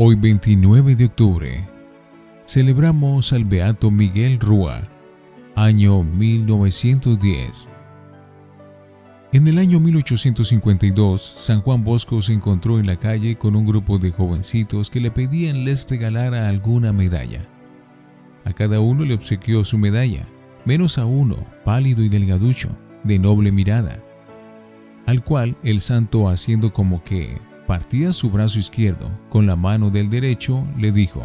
Hoy 29 de octubre, celebramos al Beato Miguel Rúa, año 1910. En el año 1852, San Juan Bosco se encontró en la calle con un grupo de jovencitos que le pedían les regalara alguna medalla. A cada uno le obsequió su medalla, menos a uno, pálido y delgaducho, de noble mirada, al cual el santo, haciendo como que partía su brazo izquierdo con la mano del derecho, le dijo: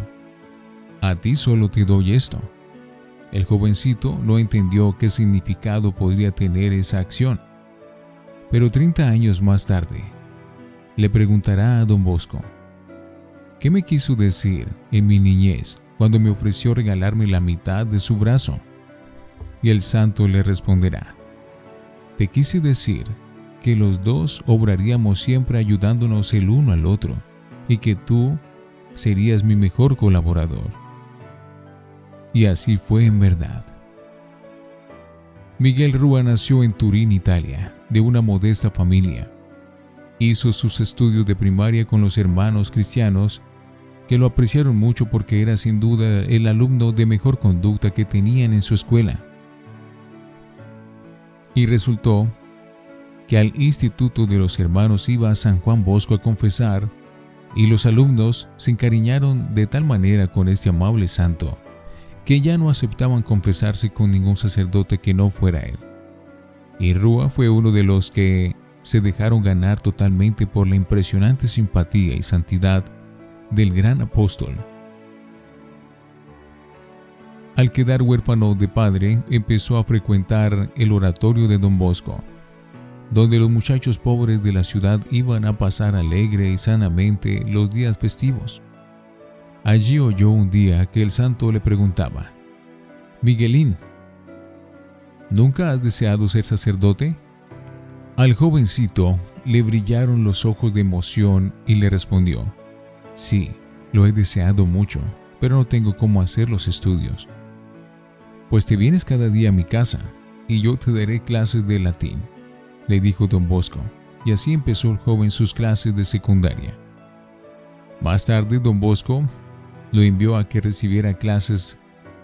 «A ti solo te doy esto». El jovencito no entendió qué significado podría tener esa acción, pero 30 años más tarde le preguntará a don Bosco: «¿Qué me quiso decir en mi niñez cuando me ofreció regalarme la mitad de su brazo?». Y el santo le responderá: «Te quise decir que los dos obraríamos siempre ayudándonos el uno al otro y que tú serías mi mejor colaborador». Y así fue en verdad. Miguel Rúa nació en Turín, Italia, de una modesta familia. Hizo sus estudios de primaria con los hermanos cristianos, que lo apreciaron mucho porque era sin duda el alumno de mejor conducta que tenían en su escuela. Y resultó que al instituto de los hermanos iba San Juan Bosco a confesar, y los alumnos se encariñaron de tal manera con este amable santo que ya no aceptaban confesarse con ningún sacerdote que no fuera él. Y Rúa fue uno de los que se dejaron ganar totalmente por la impresionante simpatía y santidad del gran apóstol. Al quedar huérfano de padre, empezó a frecuentar el oratorio de don Bosco, donde los muchachos pobres de la ciudad iban a pasar alegre y sanamente los días festivos. Allí oyó un día que el santo le preguntaba: «Miguelín, ¿nunca has deseado ser sacerdote?». Al jovencito le brillaron los ojos de emoción y le respondió: «Sí, lo he deseado mucho, pero no tengo cómo hacer los estudios». «Pues te vienes cada día a mi casa y yo te daré clases de latín», le dijo don Bosco, y así empezó el joven sus clases de secundaria. Más tarde, don Bosco lo envió a que recibiera clases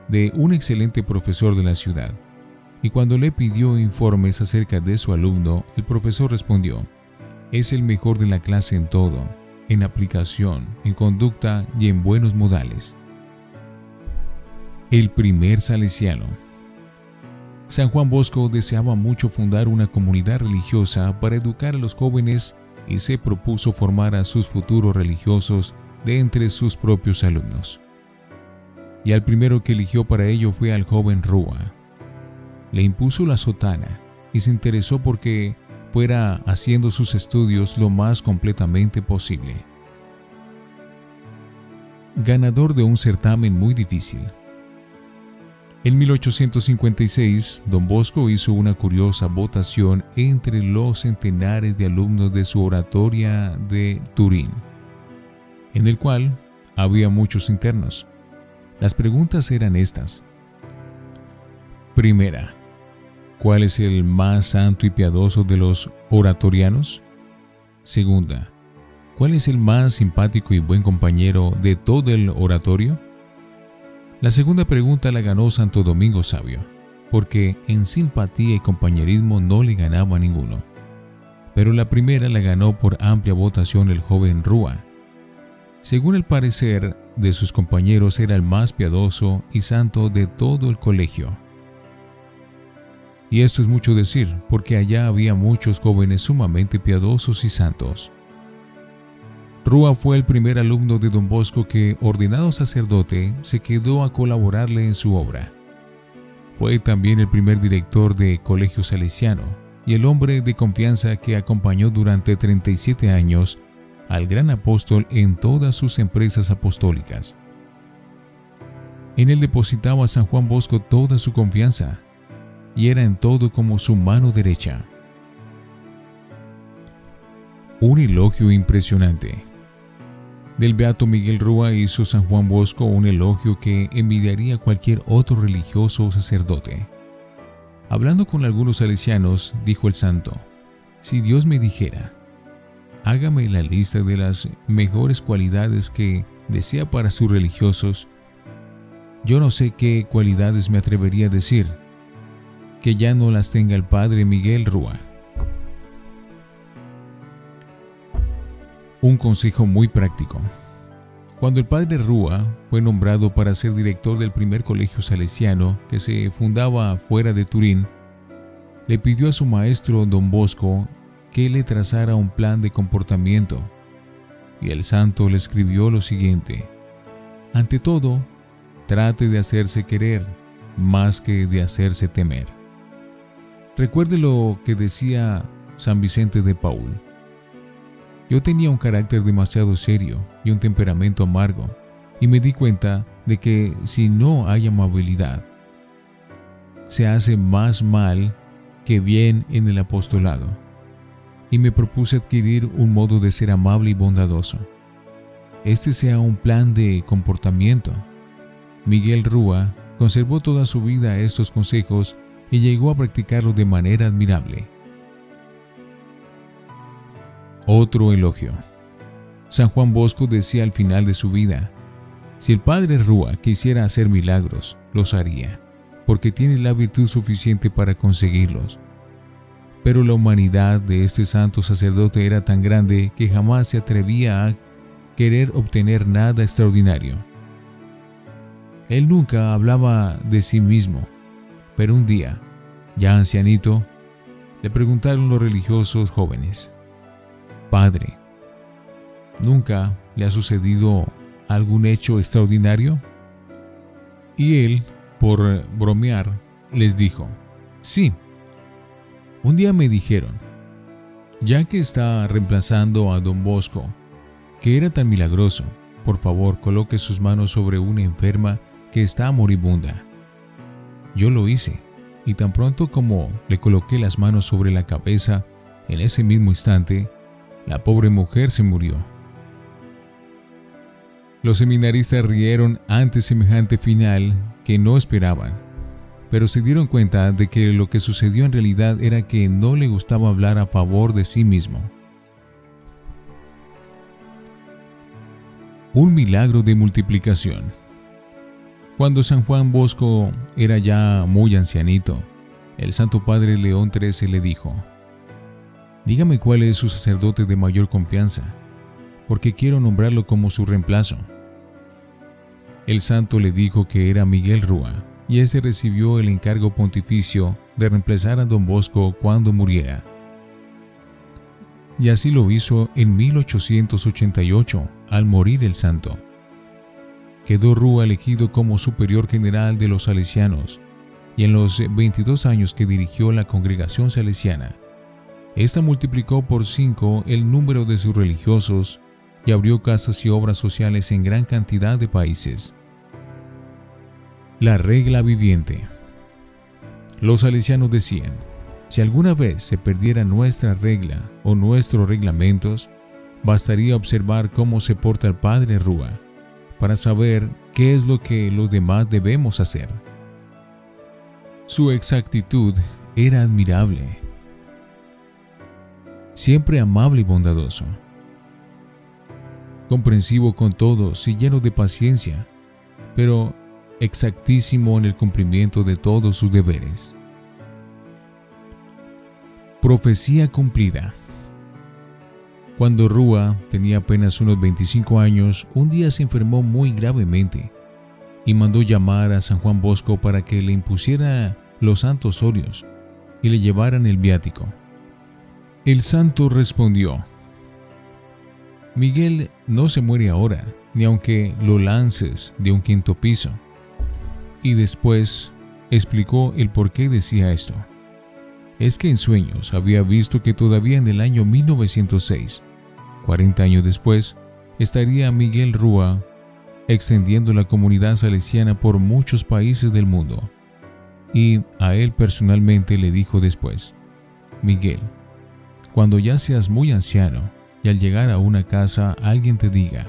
de un excelente profesor de la ciudad, y cuando le pidió informes acerca de su alumno, el profesor respondió: «Es el mejor de la clase en todo, en aplicación, en conducta y en buenos modales». El primer salesiano. San Juan Bosco deseaba mucho fundar una comunidad religiosa para educar a los jóvenes y se propuso formar a sus futuros religiosos de entre sus propios alumnos. Y al primero que eligió para ello fue al joven Rúa. Le impuso la sotana y se interesó porque fuera haciendo sus estudios lo más completamente posible. Ganador de un certamen muy difícil. En 1856, don Bosco hizo una curiosa votación entre los centenares de alumnos de su oratoria de Turín, en el cual había muchos internos. Las preguntas eran estas. Primera, ¿cuál es el más santo y piadoso de los oratorianos? Segunda, ¿cuál es el más simpático y buen compañero de todo el oratorio? La segunda pregunta la ganó Santo Domingo Sabio, porque en simpatía y compañerismo no le ganaba ninguno. Pero la primera la ganó por amplia votación el joven Rúa. Según el parecer de sus compañeros, era el más piadoso y santo de todo el colegio. Y esto es mucho decir, porque allá había muchos jóvenes sumamente piadosos y santos. Rúa fue el primer alumno de don Bosco que, ordenado sacerdote, se quedó a colaborarle en su obra. Fue también el primer director de colegio salesiano y el hombre de confianza que acompañó durante 37 años al gran apóstol en todas sus empresas apostólicas. En él depositaba San Juan Bosco toda su confianza y era en todo como su mano derecha. Un elogio impresionante. Del Beato Miguel Rúa hizo San Juan Bosco un elogio que envidiaría cualquier otro religioso o sacerdote. Hablando con algunos salesianos, dijo el santo: «Si Dios me dijera, hágame la lista de las mejores cualidades que decía para sus religiosos: yo no sé qué cualidades me atrevería a decir que ya no las tenga el padre Miguel Rúa. Un consejo muy práctico. Cuando el padre Rúa fue nombrado para ser director del primer colegio salesiano que se fundaba fuera de Turín, le pidió a su maestro don Bosco que le trazara un plan de comportamiento, y el santo le escribió lo siguiente: ante todo, trate de hacerse querer más que de hacerse temer. Recuerde lo que decía San Vicente de Paúl: yo tenía un carácter demasiado serio y un temperamento amargo, y me di cuenta de que si no hay amabilidad, se hace más mal que bien en el apostolado, y me propuse adquirir un modo de ser amable y bondadoso. Este sea un plan de comportamiento. Miguel Rúa conservó toda su vida estos consejos y llegó a practicarlos de manera admirable. Otro elogio. San Juan Bosco decía al final de su vida: si el padre Rúa quisiera hacer milagros, los haría, porque tiene la virtud suficiente para conseguirlos. Pero la humanidad de este santo sacerdote era tan grande que jamás se atrevía a querer obtener nada extraordinario. Él nunca hablaba de sí mismo, pero un día, ya ancianito, le preguntaron los religiosos jóvenes: Padre, ¿nunca le ha sucedido algún hecho extraordinario? Y él, por bromear, les dijo: sí. Un día me dijeron, ya que está reemplazando a don Bosco, que era tan milagroso, por favor coloque sus manos sobre una enferma que está moribunda. Yo lo hice, y tan pronto como le coloqué las manos sobre la cabeza, en ese mismo instante, la pobre mujer se murió. Los seminaristas rieron ante semejante final que no esperaban, pero se dieron cuenta de que lo que sucedió en realidad era que no le gustaba hablar a favor de sí mismo. Un milagro de multiplicación. Cuando San Juan Bosco era ya muy ancianito, el Santo Padre León XIII le dijo: dígame cuál es su sacerdote de mayor confianza, porque quiero nombrarlo como su reemplazo. El santo le dijo que era Miguel Rúa, y éste recibió el encargo pontificio de reemplazar a don Bosco cuando muriera. Y así lo hizo en 1888, al morir el santo. Quedó Rúa elegido como superior general de los salesianos, y en los 22 años que dirigió la congregación salesiana, esta multiplicó por 5 el número de sus religiosos y abrió casas y obras sociales en gran cantidad de países. La regla viviente. Los salesianos decían: si alguna vez se perdiera nuestra regla o nuestros reglamentos, bastaría observar cómo se porta el padre Rúa para saber qué es lo que los demás debemos hacer. Su exactitud era admirable. Siempre amable y bondadoso, comprensivo con todos y lleno de paciencia, pero exactísimo en el cumplimiento de todos sus deberes. Profecía cumplida. Cuando Rúa tenía apenas unos 25 años, un día se enfermó muy gravemente y mandó llamar a San Juan Bosco para que le impusiera los santos óleos y le llevaran el viático. El santo respondió: Miguel no se muere ahora, ni aunque lo lances de un 5º piso. Y después explicó el por qué decía esto. Es que en sueños había visto que todavía en el año 1906, 40 años después, estaría Miguel Rúa extendiendo la comunidad salesiana por muchos países del mundo. Y a él personalmente le dijo después: Miguel, cuando ya seas muy anciano y al llegar a una casa alguien te diga: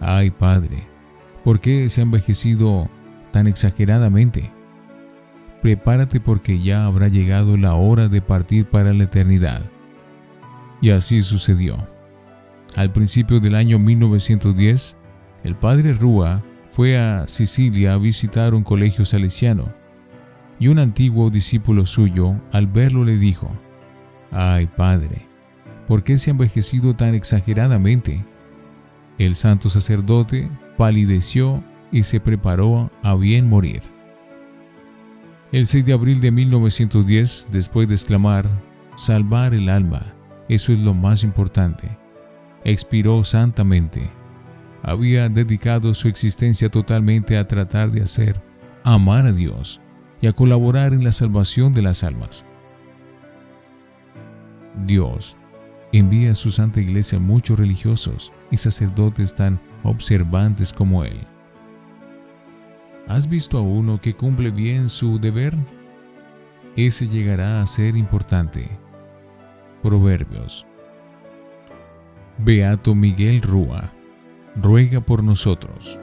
ay padre, ¿por qué se ha envejecido tan exageradamente? Prepárate porque ya habrá llegado la hora de partir para la eternidad. Y así sucedió. Al principio del año 1910, El padre Rúa fue a Sicilia a visitar un colegio salesiano, y un antiguo discípulo suyo, al verlo, le dijo: «Ay, padre, ¿por qué se ha envejecido tan exageradamente?». El santo sacerdote palideció y se preparó a bien morir. El 6 de abril de 1910, después de exclamar: «Salvar el alma, eso es lo más importante», expiró santamente. Había dedicado su existencia totalmente a tratar de hacer amar a Dios y a colaborar en la salvación de las almas. Dios envía a su Santa Iglesia muchos religiosos y sacerdotes tan observantes como él. ¿Has visto a uno que cumple bien su deber? Ese llegará a ser importante. Proverbios. Beato Miguel Rúa, ruega por nosotros.